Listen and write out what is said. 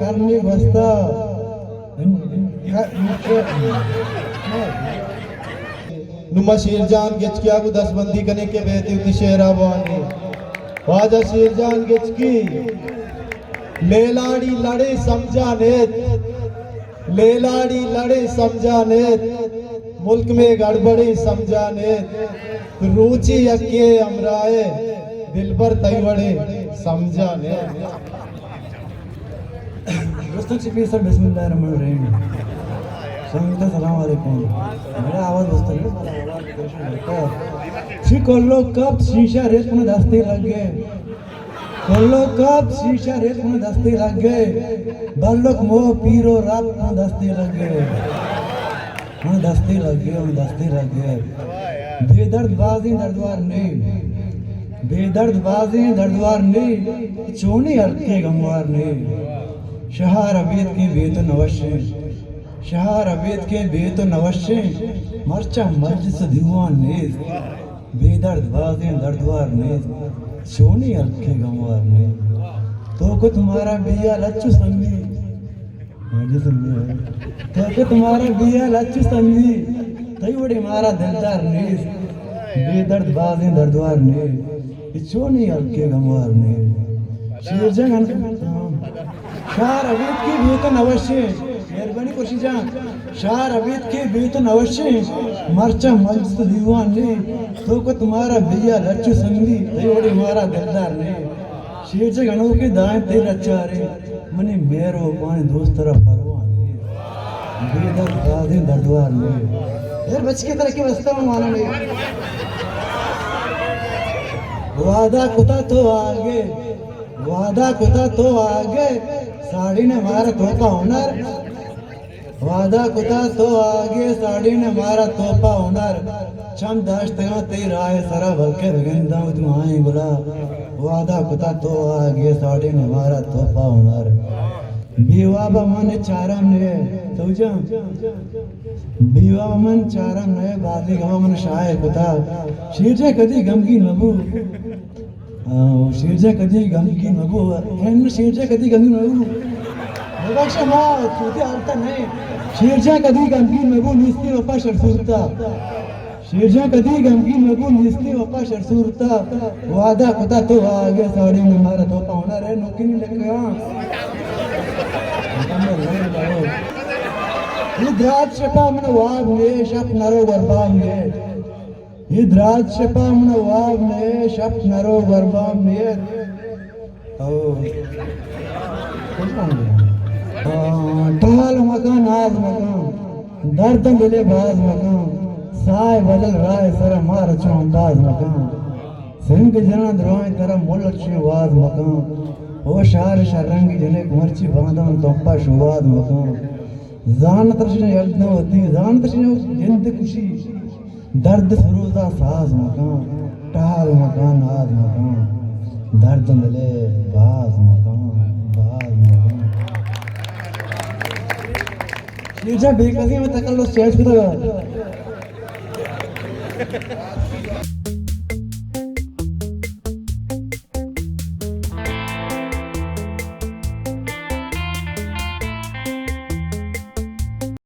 karni basta नुमा शेरजान गेचकिया को 10 बंदी करने के बेहते उतनी शेरा बानी वाजा शेरजान गेचकी लेलाड़ी लड़े समझाने लेलाड़ी लड़े समझाने मुल्क में गड़बड़ी समझाने रुचि यके अमराए दिलबर तैवड़े समझाने दोस्तों से सर बिस्मिल्लाहिर्रहमानिर्रहीम संगीता सलाम वालेकुम मेरा आवाज दोस्तों सी कोल्लो कप शीशा रेत में दस्ते लग गए कोल्लो कप शीशा रेत में दस्ते लग गए बालोक मो पीरो रात में दस्ते लग गए दस्ते लग गए बेदर्द बाजी दर्दवार नहीं बेदर्द बाजी दर्दवार नहीं चोनी हल्के गमवार नहीं शहर अबीद के बेतो नवशे शहर अबीद के बेतो नवशे मरचा मजलिस दीवान ने बेदर्द बाजी दर्दवार ने चोनी हल्के गमवार ने तो को तुम्हारा बिया लच्चू संगी तो को तुम्हारा बिया लच्चू संगी तई बड़ी मारा दिलदार ने बेदर्द बाजी दर्दवार ने चोनी हल्के गमवार ने शेरजंग शार अबीद की बेतन अवश्य मेहरबानी कोशिश शार अबीद की बेतन अवश्य मरचा मजलिस दीवान ने तो को तुम्हारा भैया लच्चू संगी बड़ी मारा दिलदार ने शेर से गणों के दाएं तेरे अचारे मने मेरो पानी दोस्त तरफ परवान ने बेदर्द बाजी दर्दवार ने यार बच के तरह की वस्ता में माना नहीं वादा कुता तो आगे साड़ी ने मारा तोपा हुनर वादा कुता तो आगे साड़ी ने मारा तोपा हुनर चम दाश्त तेरा है सरा बल्कि बगिंदा तुम आए बुला वादा कुता तो आगे साड़ी ने मारा तोपा हुनर बीवा मन चारम ने समझा बीवा मन चारम ने बादी गवा मन शायर कुता शीर्जे कदी गमगी नबू शेरजा कधी गमगी नगो फ्रेंड शेरजा कधी गमगी नगो बबक्षा मा तुते आलता नाही शेरजा कधी गमगी नगो निस्ती वपा शरसूरता शेरजा कधी गमगी नगो निस्ती वपा शरसूरता वादा कुता तो आगे साड़ी में मारा तो पावना रे नोकिनी लगा ये द्राक्ष छपा मन वाग ने शप नरो गरबाम ने हिद्राज शपाम नवाब ने शप नरो गरबाम ने टाल मकान आज मकान दर्द मिले बाज मकान साय बदल राय सर मार चो अंदाज मकान सिंह जना द्रोह तरह मोल वाज मकान ओ शार शरंग जने मर्ची बांधन तोपा शुवाद मकान जान तरशने यल्दो होती जान तरशने जिंद खुशी दर्द फरोजा साज मकान टाल मकान आज मकान दर्द मिले बाज मकान ये जब बेकसी में तकल्लुस चेंज करो